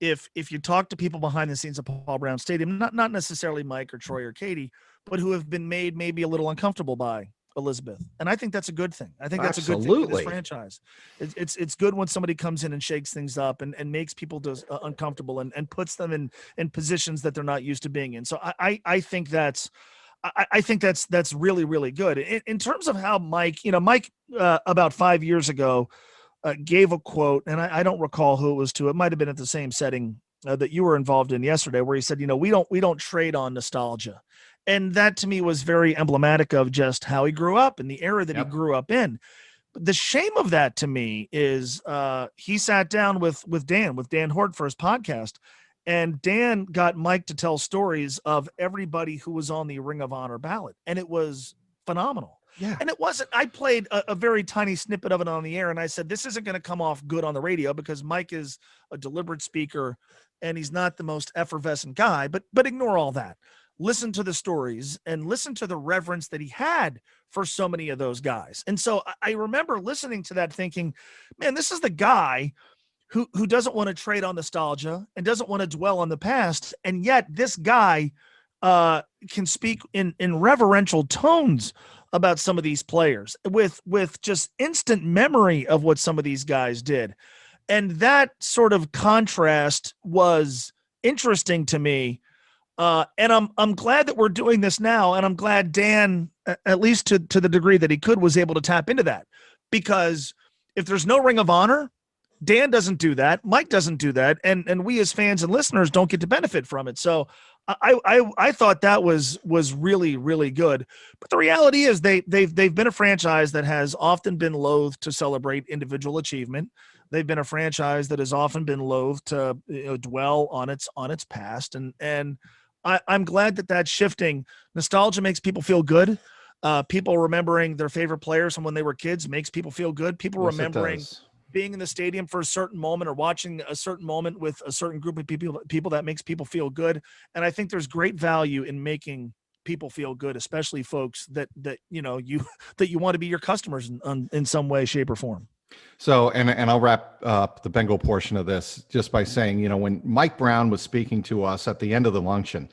if you talk to people behind the scenes of Paul Brown Stadium, not necessarily Mike or Troy or Katie, but who have been made maybe a little uncomfortable by Elizabeth. And I think that's a good thing. I think that's a good thing for this franchise. It's good when somebody comes in and shakes things up and makes people uncomfortable and puts them in positions that they're not used to being in. So I think that's really, really good. In terms of how Mike, about 5 years ago, gave a quote, and I don't recall who it was to. It might have been at the same setting that you were involved in yesterday, where he said, we don't trade on nostalgia. And that to me was very emblematic of just how he grew up and the era that he grew up in. But the shame of that to me is he sat down with Dan Hort for his podcast, and Dan got Mike to tell stories of everybody who was on the Ring of Honor ballot. And it was phenomenal. Yeah. And it wasn't, I played a very tiny snippet of it on the air, and I said, this isn't going to come off good on the radio because Mike is a deliberate speaker and he's not the most effervescent guy, but ignore all that. Listen to the stories and listen to the reverence that he had for so many of those guys. And so I remember listening to that thinking, man, this is the guy who doesn't want to trade on nostalgia and doesn't want to dwell on the past. And yet this guy can speak in reverential tones about some of these players with just instant memory of what some of these guys did. And that sort of contrast was interesting to me. And I'm glad that we're doing this now. And I'm glad Dan, at least to the degree that he could, was able to tap into that, because if there's no Ring of Honor, Dan doesn't do that. Mike doesn't do that. And we as fans and listeners don't get to benefit from it. So I thought that was really, really good. But the reality is they've been a franchise that has often been loath to celebrate individual achievement. They've been a franchise that has often been loath to dwell on its past. And I'm glad that that's shifting. Nostalgia makes people feel good. People remembering their favorite players from when they were kids makes people feel good. People remembering being in the stadium for a certain moment or watching a certain moment with a certain group of people that makes people feel good. And I think there's great value in making people feel good, especially folks that you want to be your customers in some way, shape, or form. So, and I'll wrap up the Bengal portion of this just by saying, when Mike Brown was speaking to us at the end of the luncheon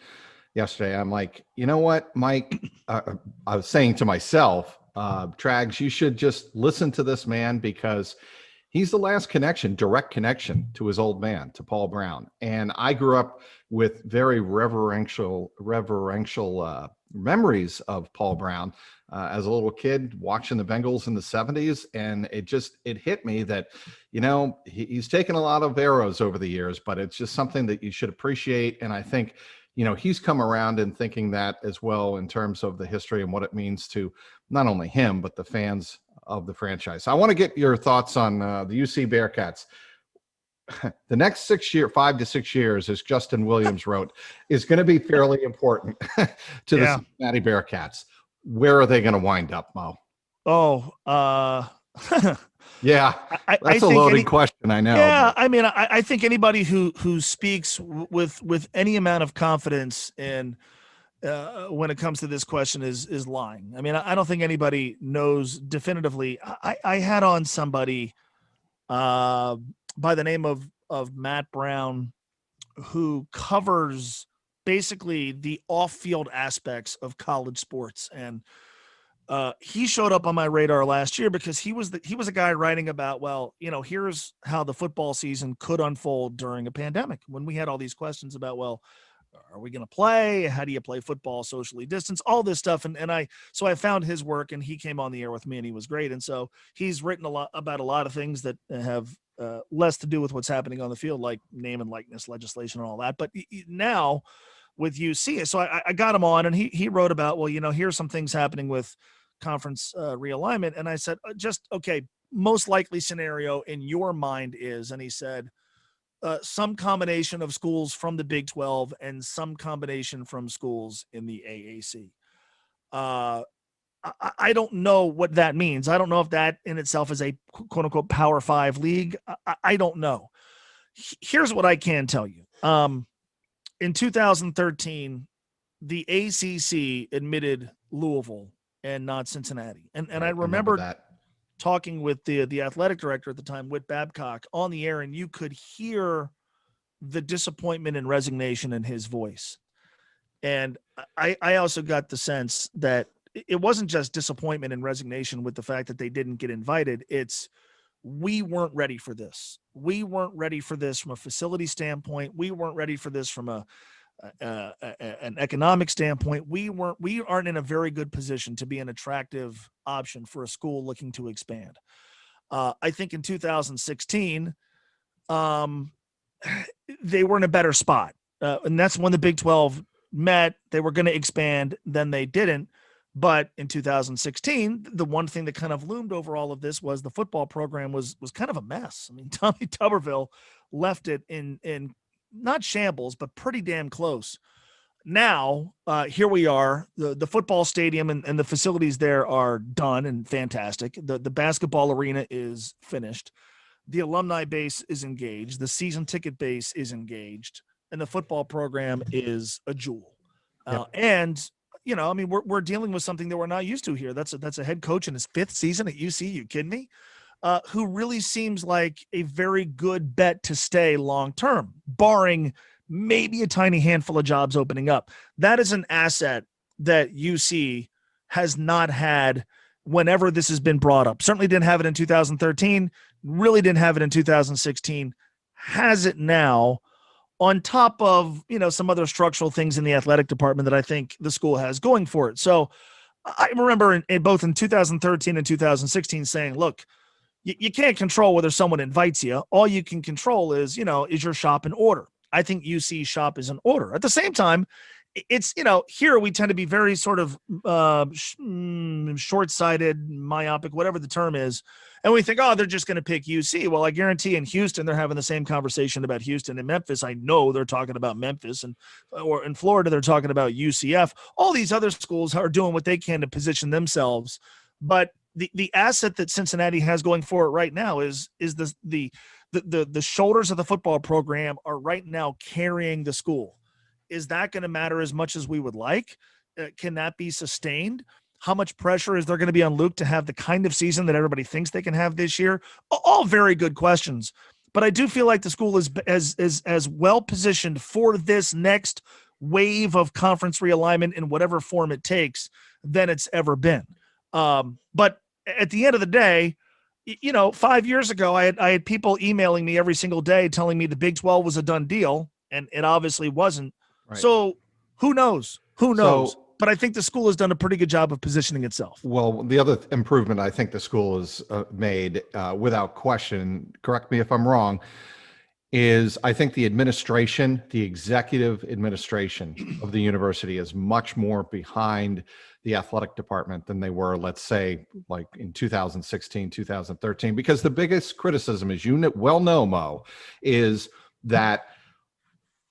yesterday, I'm like, you know what, Mike, I was saying to myself, Trags, you should just listen to this man, because he's the last direct connection to his old man, to Paul Brown. And I grew up with very reverential memories of Paul Brown as a little kid watching the Bengals in the 70s. And it hit me that, he's taken a lot of arrows over the years, but it's just something that you should appreciate. And I think, he's come around in thinking that as well in terms of the history and what it means to not only him, but the fans of the franchise. I want to get your thoughts on the UC Bearcats. The next 5 to 6 years, as Justin Williams wrote, is going to be fairly important to the Cincinnati Bearcats. Where are they going to wind up, Mo? Yeah, that's a loaded question. I know. Yeah, I mean, I think anybody who speaks with any amount of confidence in when it comes to this question is lying. I mean, I don't think anybody knows definitively. I had on somebody by the name of Matt Brown, who covers basically the off-field aspects of college sports. And he showed up on my radar last year because he was a guy writing about, here's how the football season could unfold during a pandemic, when we had all these questions about, are we going to play? How do you play football socially distanced? All this stuff. So I found his work, and he came on the air with me, and he was great. And so he's written a lot about a lot of things that have less to do with what's happening on the field, like name and likeness legislation and all that. But now with UC, so I got him on, and he wrote about, here's some things happening with conference realignment. And I said, most likely scenario in your mind is, and he said, some combination of schools from the Big 12 and some combination from schools in the AAC. I don't know what that means. I don't know if that in itself is a quote unquote Power 5 league. I don't know. Here's what I can tell you. In 2013, the ACC admitted Louisville and not Cincinnati. And I remember that. Talking with the athletic director at the time, Whit Babcock, on the air, and you could hear the disappointment and resignation in his voice. And I also got the sense that it wasn't just disappointment and resignation with the fact that they didn't get invited. It's, we weren't ready for this. We weren't ready for this from a facility standpoint. We weren't ready for this from an economic standpoint. We aren't in a very good position to be an attractive option for a school looking to expand. I think in 2016, they were in a better spot. And that's when the Big 12 met. They were going to expand, then they didn't. But in 2016, the one thing that kind of loomed over all of this was the football program was kind of a mess. I mean, Tommy Tuberville left it in not shambles, but pretty damn close. Now, here we are. The football stadium and the facilities there are done and fantastic. The basketball arena is finished. The alumni base is engaged. The season ticket base is engaged. And the football program is a jewel. And, you know, I mean, we're dealing with something that we're not used to here. That's a head coach in his 5th season at UC. You kidding me? Who really seems like a very good bet to stay long-term, barring maybe a tiny handful of jobs opening up. That is an asset that UC has not had whenever this has been brought up. Certainly didn't have it in 2013, really didn't have it in 2016, has it now, on top of, you know, some other structural things in the athletic department that I think the school has going for it. So I remember in both in 2013 and 2016 saying, look, you can't control whether someone invites you. All you can control is, you know, is your shop in order? I think UC shop is in order. At the same time, it's, you know, here we tend to be very sort of short-sighted, myopic, whatever the term is. And we think, oh, they're just going to pick UC. Well, I guarantee in Houston, they're having the same conversation about Houston and Memphis. I know they're talking about Memphis, or in Florida, they're talking about UCF. All these other schools are doing what they can to position themselves. But the asset that Cincinnati has going for it right now is the shoulders of the football program are right now carrying the school. Is that going to matter as much as we would like? Can that be sustained? How much pressure is there going to be on Luke to have the kind of season that everybody thinks they can have this year? All very good questions. But I do feel like the school is as well positioned for this next wave of conference realignment in whatever form it takes than it's ever been. But at the end of the day, you know, 5 years ago, I had people emailing me every single day telling me the Big 12 was a done deal, and it obviously wasn't. Right. So who knows? Who knows? But I think the school has done a pretty good job of positioning itself. Well, the other improvement I think the school has made, without question, correct me if I'm wrong, is I think the administration, the executive administration of the university is much more behind the athletic department than they were, let's say, like in 2016, 2013, because the biggest criticism, as you well know, Mo, is that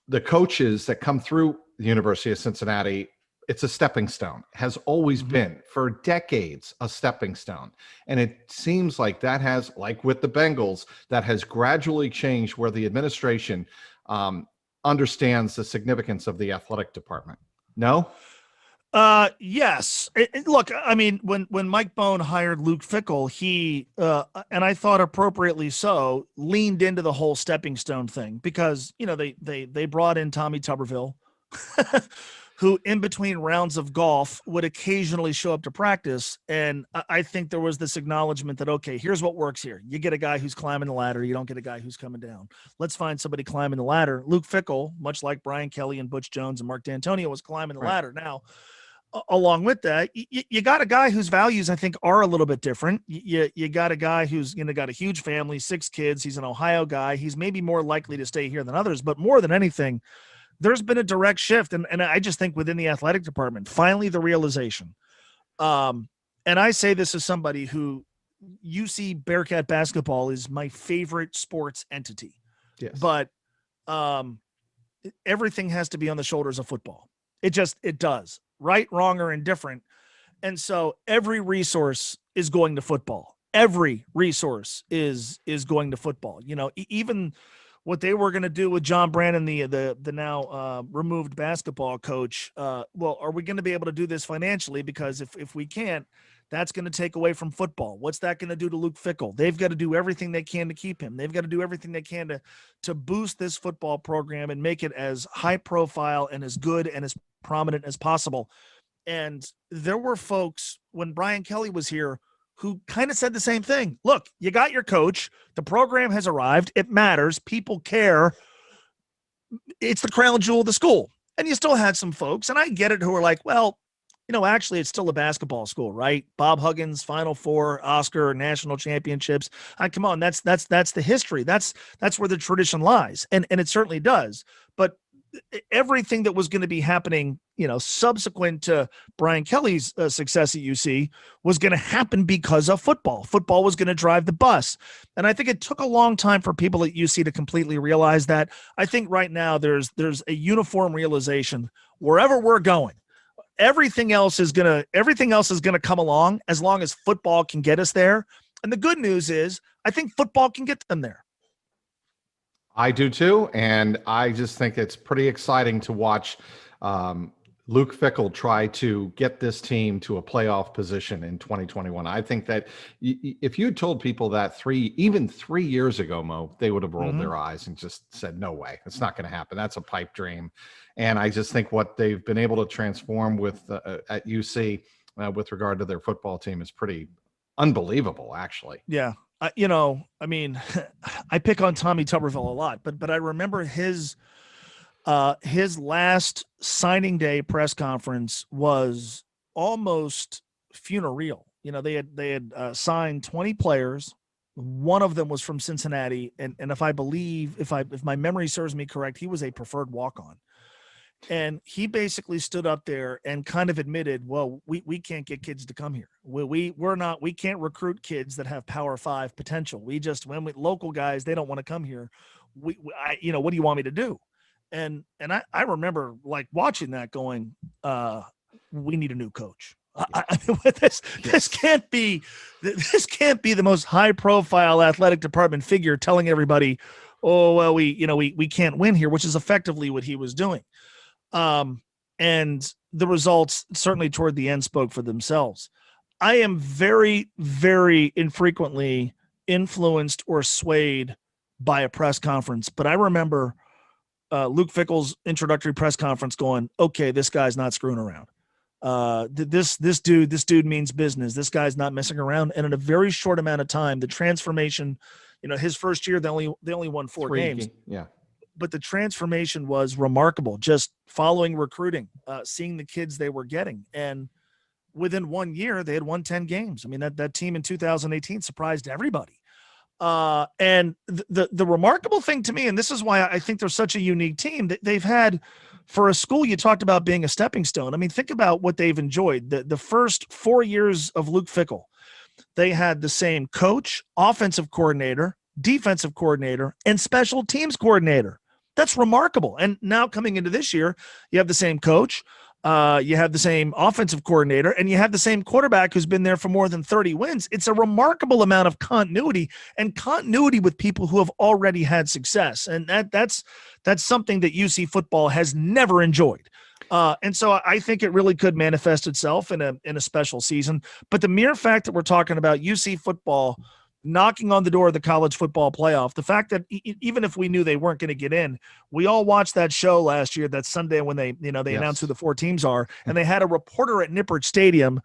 the coaches that come through the University of Cincinnati, it's a stepping stone, has always been for decades a stepping stone. And it seems like that has, like with the Bengals, that has gradually changed where the administration understands the significance of the athletic department. No? Yes. Look, I mean, when Mike Bone hired Luke Fickell, he, and I thought appropriately so, leaned into the whole stepping stone thing because, you know, they brought in Tommy Tuberville, who in between rounds of golf would occasionally show up to practice. And I think there was this acknowledgement that, okay, here's what works here. You get a guy who's climbing the ladder. You don't get a guy who's coming down. Let's find somebody climbing the ladder. Luke Fickell, much like Brian Kelly and Butch Jones and Mark D'Antonio, was climbing the ladder. Now, along with that, you got a guy whose values I think are a little bit different. You got a guy who's, you know, got a huge family, 6 kids. He's an Ohio guy. He's maybe more likely to stay here than others, but more than anything, there's been a direct shift. And I just think within the athletic department, finally the realization. And I say this as somebody who UC Bearcat basketball is my favorite sports entity. Yes. But everything has to be on the shoulders of football. It does. Right, wrong, or indifferent. And so every resource is going to football. Every resource is going to football. Even what they were going to do with John Brandon, the now removed basketball coach. Well, are we going to be able to do this financially? Because if we can't, that's going to take away from football. What's that going to do to Luke Fickell? They've got to do everything they can to keep him. They've got to do everything they can to boost this football program and make it as high profile and as good and as prominent as possible. And there were folks when Brian Kelly was here who kind of said the same thing. Look, you got your coach. The program has arrived. It matters. People care. It's the crown jewel of the school. And you still had some folks, and I get it, who are like, well, actually it's still a basketball school, right? Bob Huggins, Final Four, Oscar, national championships. Come on, that's the history. That's where the tradition lies. And it certainly does. But everything that was going to be happening, subsequent to Brian Kelly's success at UC was going to happen because of football. Football was going to drive the bus. And I think it took a long time for people at UC to completely realize that. I think right now there's a uniform realization wherever we're going. Everything else is going to come along as long as football can get us there. And the good news is I think football can get them there. I do too, and I just think it's pretty exciting to watch Luke Fickell try to get this team to a playoff position in 2021. I think that if you had told people that even 3 years ago, Mo, they would have rolled their eyes and just said, no way, it's not going to happen. That's a pipe dream. And I just think what they've been able to transform with at UC with regard to their football team is pretty unbelievable, actually. Yeah. I pick on Tommy Tuberville a lot, but I remember his last signing day press conference was almost funereal. They had signed 20 players. One of them was from Cincinnati, and if my memory serves me correct, he was a preferred walk-on. And he basically stood up there and kind of admitted, well, we can't get kids to come here. We can't recruit kids that have Power 5 potential. Local guys, they don't want to come here. What do you want me to do? And I remember like watching that going, we need a new coach. This can't be the most high profile athletic department figure telling everybody, oh, well, we can't win here, which is effectively what he was doing. And the results certainly toward the end spoke for themselves. I am very, very infrequently influenced or swayed by a press conference, but I remember Luke Fickell's introductory press conference going, okay, this guy's not screwing around. This dude means business. This guy's not messing around. And in a very short amount of time, the transformation, his first year, they only won 4 games. Yeah. But the transformation was remarkable, just following recruiting, seeing the kids they were getting. And within 1 year, they had won 10 games. I mean, that team in 2018 surprised everybody. And the remarkable thing to me, and this is why I think they're such a unique team, that they've had, for a school, you talked about being a stepping stone. I mean, think about what they've enjoyed. The first 4 years of Luke Fickell, they had the same coach, offensive coordinator, defensive coordinator, and special teams coordinator. That's remarkable. And now coming into this year, you have the same coach, you have the same offensive coordinator, and you have the same quarterback who's been there for more than 30 wins. It's a remarkable amount of continuity with people who have already had success. And that's something that UC football has never enjoyed. And so I think it really could manifest itself in a special season. But the mere fact that we're talking about UC football knocking on the door of the college football playoff, the fact that even if we knew they weren't going to get in, we all watched that show last year, that Sunday when they announced who the 4 teams are, and they had a reporter at Nippert Stadium.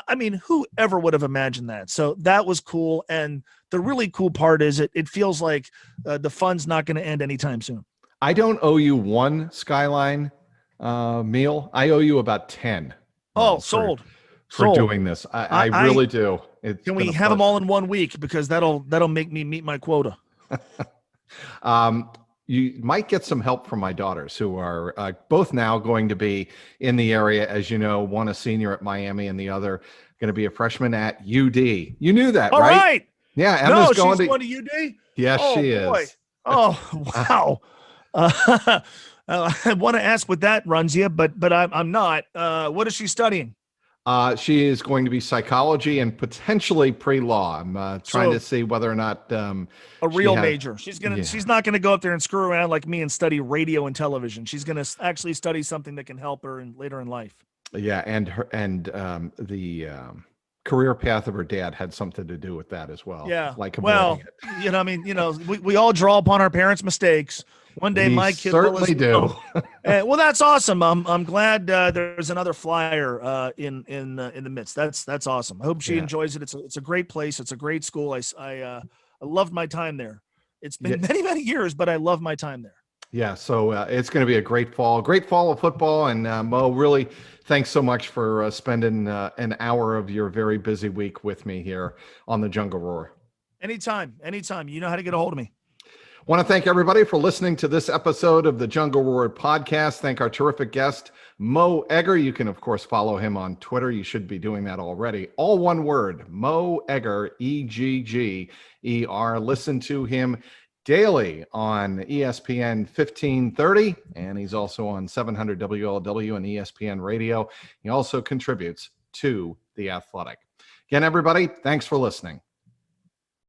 I mean, who ever would have imagined that? So that was cool. And the really cool part is it feels like the fun's not going to end anytime soon. I don't owe you one Skyline meal. I owe you about 10. Sold. For doing this. I really do. Can we have them all in 1 week? Because that'll make me meet my quota. You might get some help from my daughters, who are both now going to be in the area. As you know, one a senior at Miami and the other going to be a freshman at UD. You knew that, all right? Yeah, Emma's going to UD? Yes, she boy. is. Oh, wow. I want to ask what that runs you, but I'm not. What is she studying? She is going to be psychology and potentially pre-law. I'm trying to see whether or not a real major. She's not gonna go up there and screw around like me and study radio and television. She's gonna actually study something that can help her later in life. Yeah, and the career path of her dad had something to do with that as well. Yeah. Like we all draw upon our parents' mistakes. One day, my kid certainly do. Well, that's awesome. I'm glad there's another flyer in the midst. That's awesome. I hope she enjoys it. It's a great place. It's a great school. I loved my time there. It's been many years, but I love my time there. Yeah, so it's going to be a great fall of football. And Mo, really, thanks so much for spending an hour of your very busy week with me here on the Jungle Roar. Anytime. You know how to get a hold of me. Want to thank everybody for listening to this episode of the Jungle Roar podcast. Thank our terrific guest, Mo Egger. You can, of course, follow him on Twitter. You should be doing that already. All one word, Mo Egger, EGGER. Listen to him daily on ESPN 1530, and he's also on 700 WLW and ESPN Radio. He also contributes to The Athletic. Again, everybody, thanks for listening.